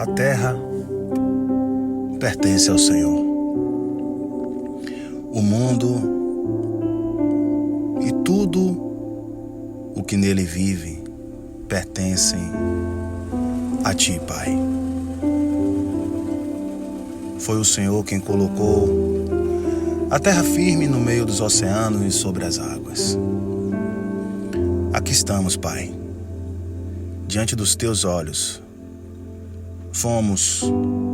A terra pertence ao Senhor. O mundo e tudo o que nele vive pertencem a Ti, Pai. Foi o Senhor quem colocou a terra firme no meio dos oceanos e sobre as águas. Aqui estamos, Pai, diante dos Teus olhos. Fomos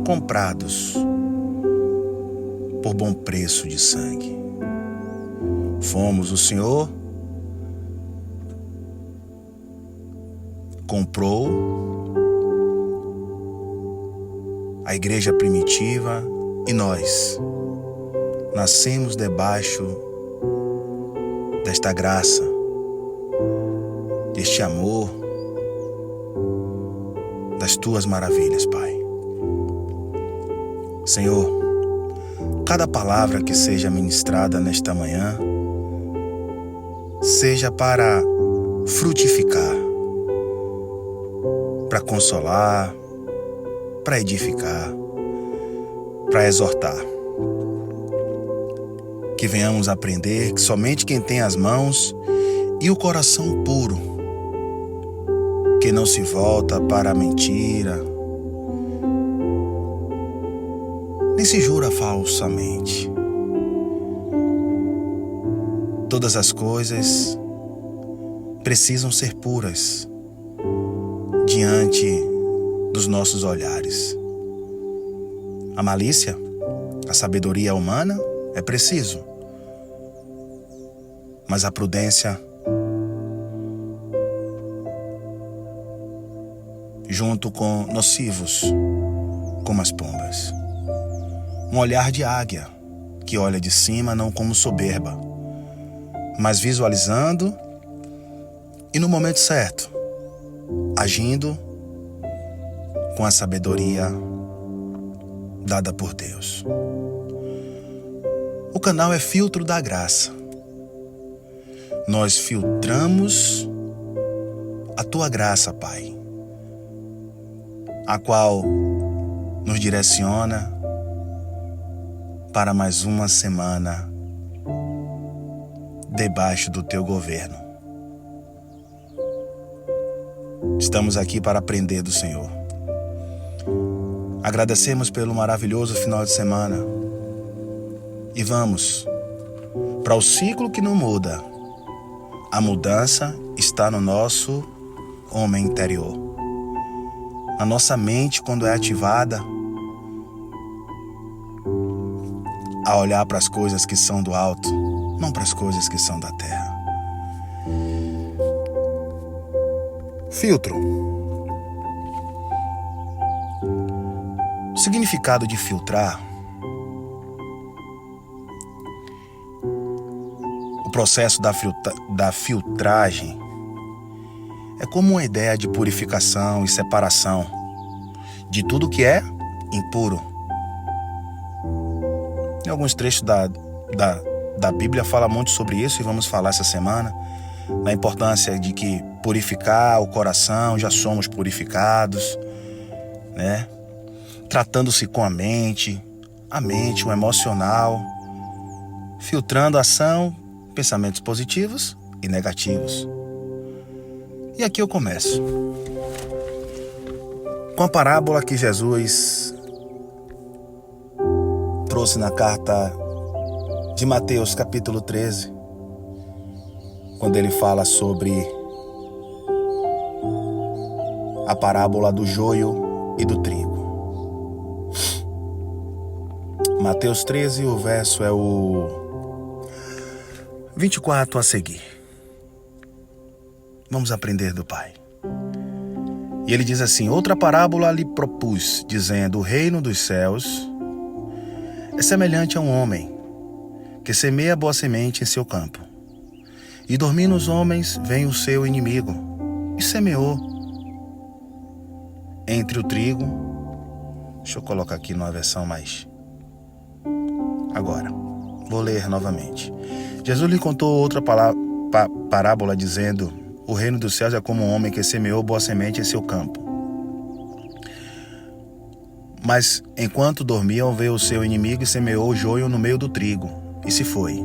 comprados por bom preço de sangue. O Senhor comprou a igreja primitiva e nós nascemos debaixo desta graça, deste amor, das Tuas maravilhas, Pai. Senhor, cada palavra que seja ministrada nesta manhã seja para frutificar, para consolar, para edificar, para exortar. Que venhamos aprender que somente quem tem as mãos e o coração puro, que não se volta para a mentira, nem se jura falsamente. Todas as coisas precisam ser puras diante dos nossos olhares. A malícia, a sabedoria humana é preciso, mas a prudência, junto com nocivos, como as pombas. Um olhar de águia, que olha de cima não como soberba, mas visualizando e no momento certo, agindo com a sabedoria dada por Deus. O canal é filtro da graça. Nós filtramos a Tua graça, Pai, a qual nos direciona para mais uma semana debaixo do Teu governo. Estamos aqui para aprender do Senhor. Agradecemos pelo maravilhoso final de semana e vamos para o ciclo que não muda. A mudança está no nosso homem interior. A nossa mente, quando é ativada a olhar para as coisas que são do alto, não para as coisas que são da terra. Filtro. O significado de filtrar, o processo da filtragem é como uma ideia de purificação e separação de tudo que é impuro. Em alguns trechos da Bíblia fala muito sobre isso e vamos falar essa semana, na importância de que purificar o coração, já somos purificados, né? Tratando-se com a mente, o emocional, filtrando a ação, pensamentos positivos e negativos. E aqui eu começo com a parábola que Jesus trouxe na carta de Mateus, capítulo 13, quando ele fala sobre a parábola do joio e do trigo. Mateus 13, o verso é o 24 a seguir. Vamos aprender do Pai. E ele diz assim: outra parábola lhe propus, dizendo: o reino dos céus é semelhante a um homem que semeia boa semente em seu campo. E dormindo os homens, vem o seu inimigo e semeou entre o trigo. Deixa eu colocar aqui numa versão mais. Agora, vou ler novamente. Jesus lhe contou outra parábola dizendo: o reino dos céus é como um homem que semeou boa semente em seu campo. Mas enquanto dormiam, veio o seu inimigo e semeou o joio no meio do trigo, e se foi.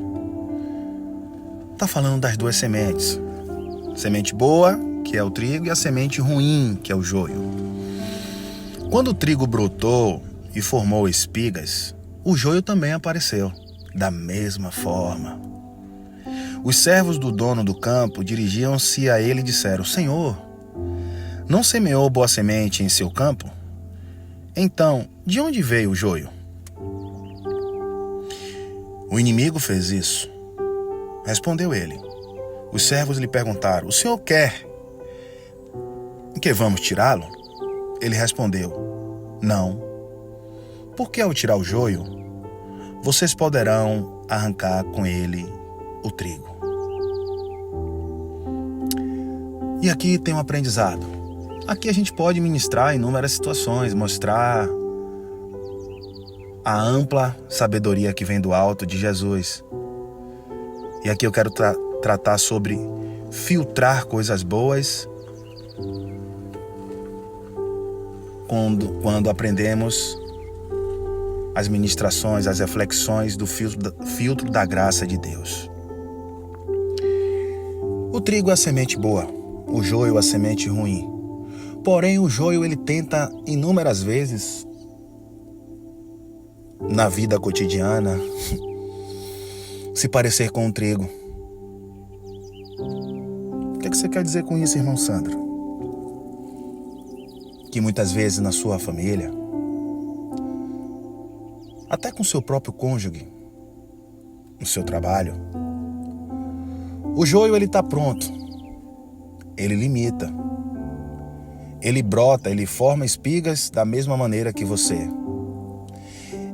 Está falando das duas sementes. Semente boa, que é o trigo, e a semente ruim, que é o joio. Quando o trigo brotou e formou espigas, o joio também apareceu, da mesma forma. Os servos do dono do campo dirigiam-se a ele e disseram: Senhor, não semeou boa semente em seu campo? Então, de onde veio o joio? O inimigo fez isso. Respondeu ele. Os servos lhe perguntaram: O senhor quer que vamos tirá-lo? Ele respondeu: Não. Porque ao tirar o joio, vocês poderão arrancar com ele o trigo. E aqui tem um aprendizado. Aqui a gente pode ministrar inúmeras situações, mostrar a ampla sabedoria que vem do alto de Jesus. E aqui eu quero tratar sobre filtrar coisas boas quando aprendemos as ministrações, as reflexões do filtro da graça de Deus. O trigo é a semente boa, o joio é a semente ruim. Porém, o joio ele tenta inúmeras vezes na vida cotidiana se parecer com o trigo. O que você quer dizer com isso, irmão Sandro? Que muitas vezes na sua família, até com seu próprio cônjuge, no seu trabalho, o joio ele está pronto, ele limita, ele brota, ele forma espigas da mesma maneira que você,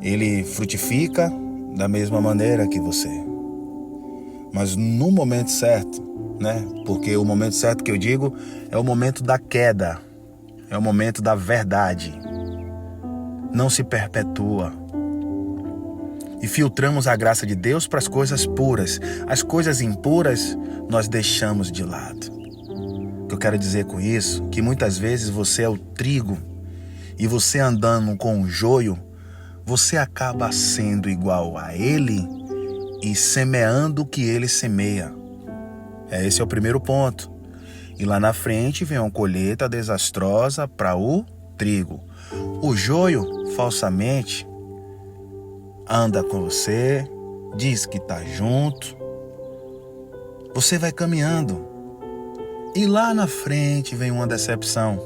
ele frutifica da mesma maneira que você, mas no momento certo, né? Porque o momento certo que eu digo é o momento da queda, é o momento da verdade, não se perpetua. E filtramos a graça de Deus para as coisas puras. As coisas impuras nós deixamos de lado. O que eu quero dizer com isso? Que muitas vezes você é o trigo e você andando com o joio, você acaba sendo igual a ele e semeando o que ele semeia. Esse é o primeiro ponto. E lá na frente vem uma colheita desastrosa para o trigo. O joio, falsamente, anda com você, diz que está junto. Você vai caminhando. E lá na frente vem uma decepção.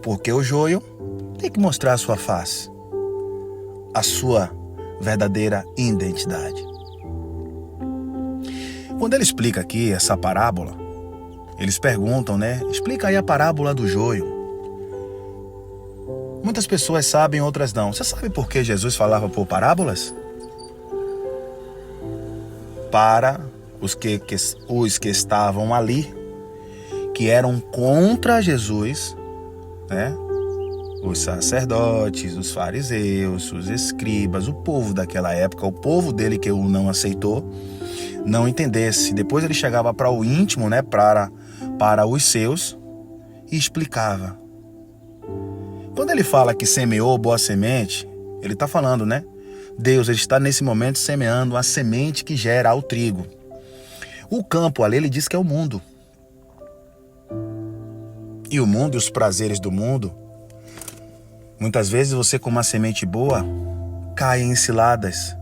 Porque o joio tem que mostrar a sua face, a sua verdadeira identidade. Quando ele explica aqui essa parábola, eles perguntam, né? Explica aí a parábola do joio. Muitas pessoas sabem, outras não. Você sabe por que Jesus falava por parábolas? Para os que estavam ali, que eram contra Jesus, né? Os sacerdotes, os fariseus, os escribas, o povo daquela época, o povo dele que o não aceitou, não entendesse. Depois ele chegava para o íntimo, né? Para os seus e explicava. Quando ele fala que semeou boa semente, ele está falando, né? Deus ele está nesse momento semeando a semente que gera o trigo. O campo ali, ele diz que é o mundo. E o mundo e os prazeres do mundo, muitas vezes você com uma semente boa, cai em ciladas,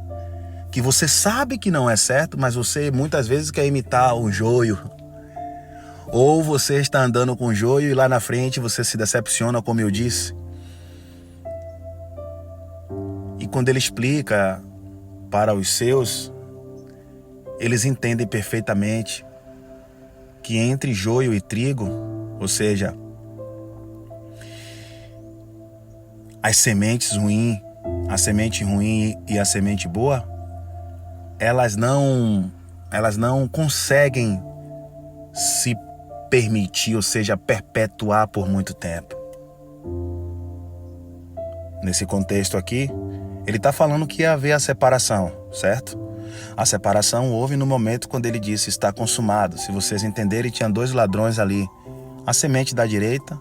que você sabe que não é certo, mas você muitas vezes quer imitar o joio. Ou você está andando com joio e lá na frente você se decepciona, como eu disse. E quando ele explica para os seus, eles entendem perfeitamente que entre joio e trigo, ou seja, as sementes ruins, a semente ruim e a semente boa, elas não conseguem se permitir, ou seja, perpetuar por muito tempo. Nesse contexto aqui, ele está falando que ia haver a separação, certo? A separação houve no momento quando ele disse: está consumado. Se vocês entenderem, tinha 2 ladrões ali. A semente da direita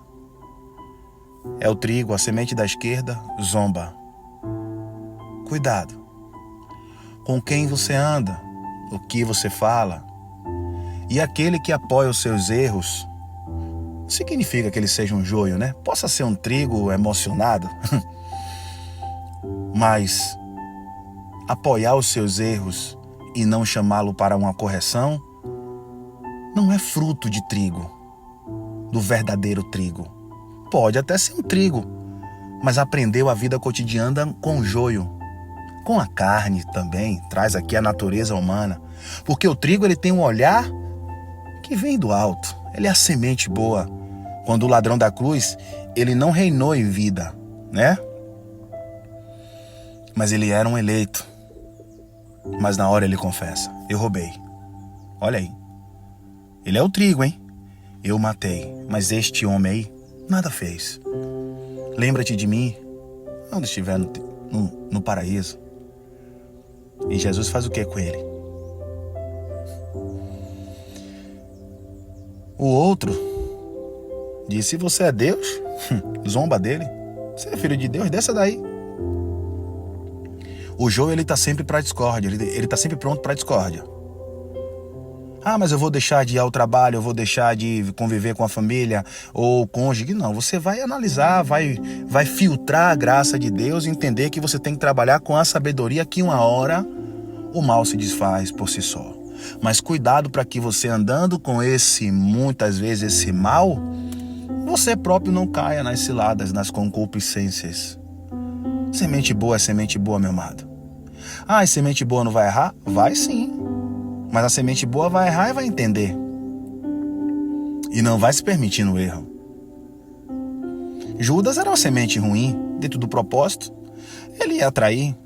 é o trigo, a semente da esquerda zomba. Cuidado com quem você anda, o que você fala. E aquele que apoia os seus erros, não significa que ele seja um joio, né? Possa ser um trigo emocionado, mas apoiar os seus erros e não chamá-lo para uma correção não é fruto de trigo, do verdadeiro trigo. Pode até ser um trigo, mas aprendeu a vida cotidiana com o joio, com a carne também, traz aqui a natureza humana. Porque o trigo ele tem um olhar que vem do alto, ele é a semente boa. Quando o ladrão da cruz, ele não reinou em vida, né? Mas ele era um eleito. Mas na hora ele confessa, eu roubei. Olha aí, ele é o trigo, hein? Eu matei, mas este homem aí nada fez. Lembra-te de mim quando estiver no paraíso. E Jesus faz o que com ele? O outro diz, se você é Deus, zomba dele. Você é filho de Deus, desça daí. O joio, ele está sempre para a discórdia, ele está sempre pronto para a discórdia. Ah, mas eu vou deixar de ir ao trabalho, eu vou deixar de conviver com a família ou cônjuge. Não, você vai analisar, vai filtrar a graça de Deus e entender que você tem que trabalhar com a sabedoria que uma hora o mal se desfaz por si só. Mas cuidado para que você andando com muitas vezes esse mal, você próprio não caia nas ciladas, nas concupiscências. Semente boa é semente boa, meu amado. Ah, e semente boa não vai errar? Vai sim. Mas a semente boa vai errar e vai entender. E não vai se permitir no erro. Judas era uma semente ruim, dentro do propósito. Ele ia atrair.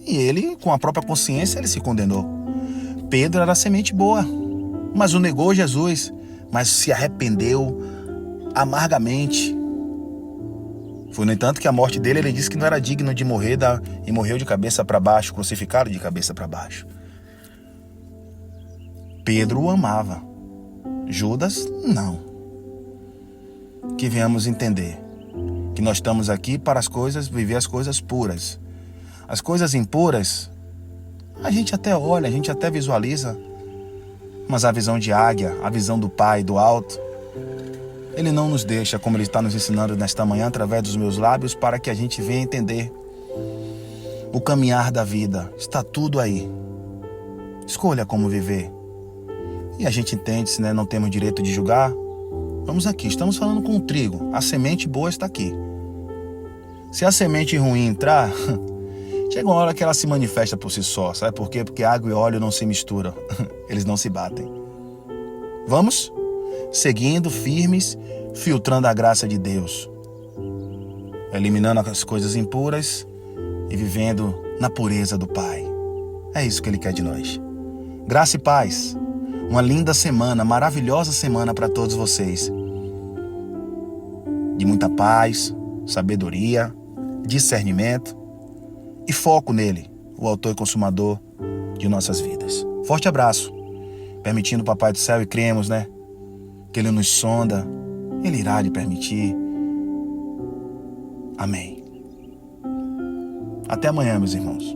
E ele, com a própria consciência, ele se condenou. Pedro era a semente boa, mas o negou Jesus, mas se arrependeu amargamente. Foi, no entanto, que a morte dele, ele disse que não era digno de morrer e morreu de cabeça para baixo, crucificado de cabeça para baixo. Pedro o amava, Judas não. Que venhamos entender que nós estamos aqui para viver as coisas puras. As coisas impuras, a gente até olha, a gente até visualiza, mas a visão de águia, a visão do Pai, do alto, Ele não nos deixa, como Ele está nos ensinando nesta manhã, através dos meus lábios, para que a gente venha entender o caminhar da vida. Está tudo aí. Escolha como viver. E a gente entende, se não temos direito de julgar. Vamos aqui, estamos falando com o trigo. A semente boa está aqui. Se a semente ruim entrar, chega uma hora que ela se manifesta por si só. Sabe por quê? Porque água e óleo não se misturam. Eles não se batem. Vamos? Seguindo, firmes, filtrando a graça de Deus. Eliminando as coisas impuras e vivendo na pureza do Pai. É isso que Ele quer de nós. Graça e paz. Uma linda semana, maravilhosa semana para todos vocês. De muita paz, sabedoria, discernimento e foco nele, o autor e consumador de nossas vidas. Forte abraço. Permitindo o Papai do Céu, e cremos, que Ele nos sonda, Ele irá lhe permitir. Amém. Até amanhã, meus irmãos.